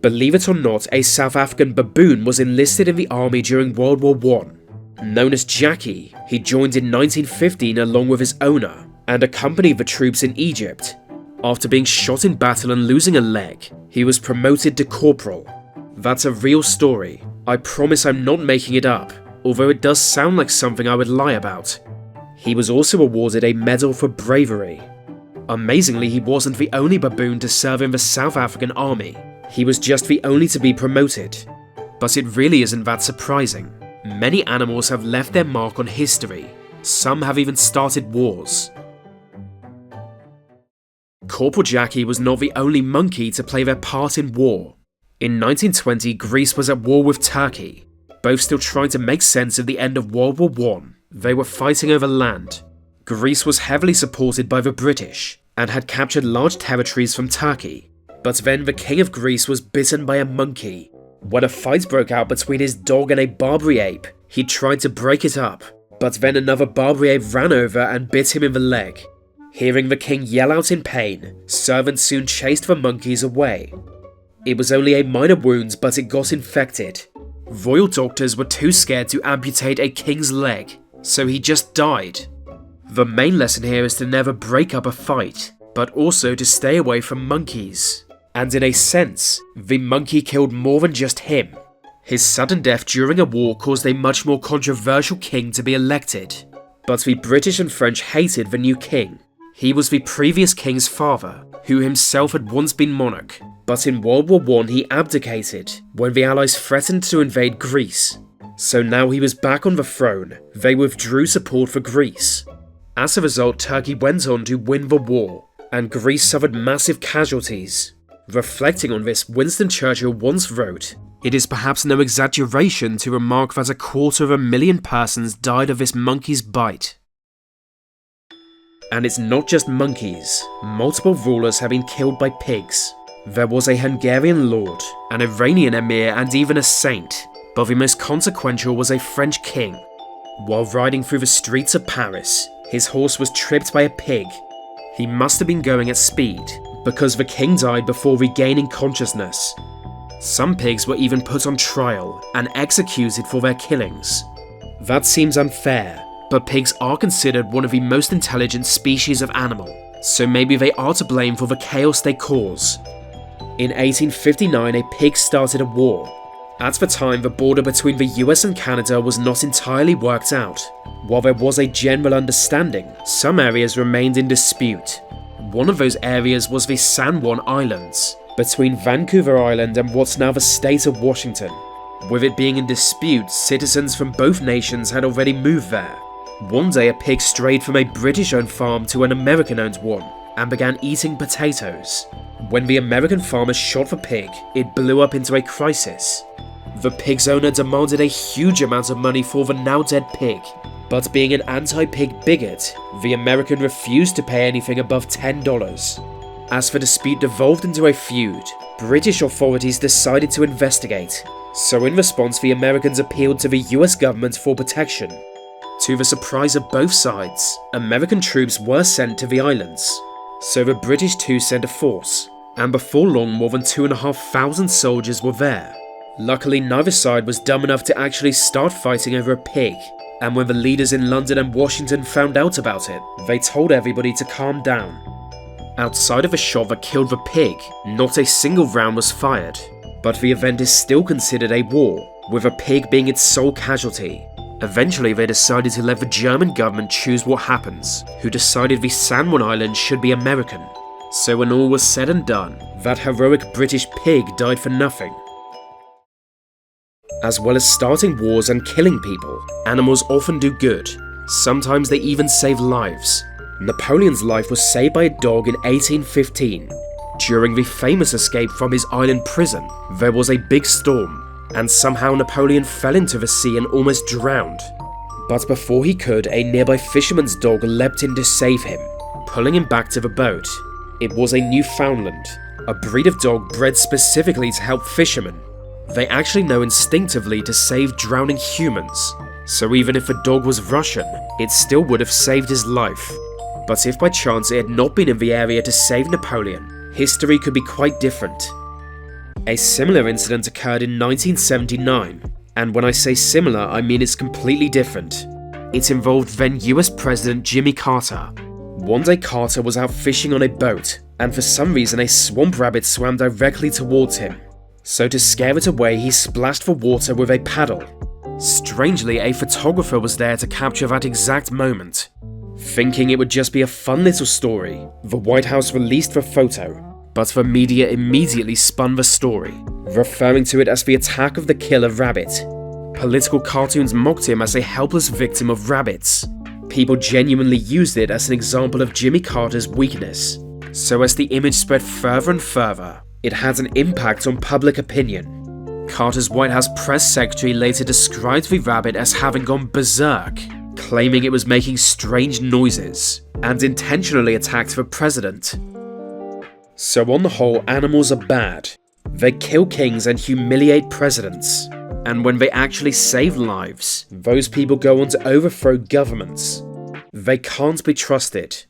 Believe it or not, a South African baboon was enlisted in the army during World War I. Known as Jackie, he joined in 1915 along with his owner and accompanied the troops in Egypt. After being shot in battle and losing a leg, he was promoted to corporal. That's a real story. I promise I'm not making it up, although it does sound like something I would lie about. He was also awarded a medal for bravery. Amazingly, he wasn't the only baboon to serve in the South African army. He was just the only to be promoted. But it really isn't that surprising. Many animals have left their mark on history. Some have even started wars. Corporal Jackie was not the only monkey to play their part in war. In 1920, Greece was at war with Turkey. Both still trying to make sense of the end of World War I. They were fighting over land. Greece was heavily supported by the British and had captured large territories from Turkey. But then the king of Greece was bitten by a monkey. When a fight broke out between his dog and a Barbary ape, he tried to break it up, but then another Barbary ape ran over and bit him in the leg. Hearing the king yell out in pain, servants soon chased the monkeys away. It was only a minor wound, but it got infected. Royal doctors were too scared to amputate a king's leg, so he just died. The main lesson here is to never break up a fight, but also to stay away from monkeys. And in a sense, the monkey killed more than just him. His sudden death during a war caused a much more controversial king to be elected. But the British and French hated the new king. He was the previous king's father, who himself had once been monarch, but in World War I he abdicated when the Allies threatened to invade Greece. So now he was back on the throne, they withdrew support for Greece. As a result, Turkey went on to win the war, and Greece suffered massive casualties. Reflecting on this, Winston Churchill once wrote, "It is perhaps no exaggeration to remark that 250,000 persons died of this monkey's bite." And it's not just monkeys. Multiple rulers have been killed by pigs. There was a Hungarian lord, an Iranian emir, and even a saint. But the most consequential was a French king. While riding through the streets of Paris, his horse was tripped by a pig. He must have been going at speed, because the king died before regaining consciousness. Some pigs were even put on trial and executed for their killings. That seems unfair, but pigs are considered one of the most intelligent species of animal, so maybe they are to blame for the chaos they cause. In 1859, a pig started a war. At the time, the border between the US and Canada was not entirely worked out. While there was a general understanding, some areas remained in dispute. One of those areas was the San Juan Islands, between Vancouver Island and what's now the state of Washington. With it being in dispute, citizens from both nations had already moved there. One day a pig strayed from a British-owned farm to an American-owned one, and began eating potatoes. When the American farmers shot the pig, it blew up into a crisis. The pig's owner demanded a huge amount of money for the now-dead pig, but being an anti-pig bigot, the American refused to pay anything above $10. As the dispute devolved into a feud, British authorities decided to investigate, so in response the Americans appealed to the US government for protection. To the surprise of both sides, American troops were sent to the islands, so the British too sent a force, and before long more than 2,500 soldiers were there. Luckily, neither side was dumb enough to actually start fighting over a pig, and when the leaders in London and Washington found out about it, they told everybody to calm down. Outside of a shot that killed the pig, not a single round was fired, but the event is still considered a war, with a pig being its sole casualty. Eventually they decided to let the German government choose what happens, who decided the San Juan Islands should be American. So when all was said and done, that heroic British pig died for nothing. As well as starting wars and killing people, animals often do good. Sometimes they even save lives. Napoleon's life was saved by a dog in 1815. During the famous escape from his island prison, there was a big storm, and somehow Napoleon fell into the sea and almost drowned. But before he could, a nearby fisherman's dog leapt in to save him, pulling him back to the boat. It was a Newfoundland, a breed of dog bred specifically to help fishermen. They actually know instinctively to save drowning humans, so even if the dog was Russian, it still would have saved his life. But if by chance it had not been in the area to save Napoleon, history could be quite different. A similar incident occurred in 1979, and when I say similar, I mean it's completely different. It involved then US President Jimmy Carter. One day Carter was out fishing on a boat, and for some reason a swamp rabbit swam directly towards him. So to scare it away, he splashed for water with a paddle. Strangely, a photographer was there to capture that exact moment. Thinking it would just be a fun little story, the White House released the photo, but the media immediately spun the story, referring to it as the attack of the killer rabbit. Political cartoons mocked him as a helpless victim of rabbits. People genuinely used it as an example of Jimmy Carter's weakness. So as the image spread further and further, it had an impact on public opinion. Carter's White House press secretary later described the rabbit as having gone berserk, claiming it was making strange noises, and intentionally attacked the president. So on the whole, animals are bad. They kill kings and humiliate presidents. And when they actually save lives, those people go on to overthrow governments. They can't be trusted.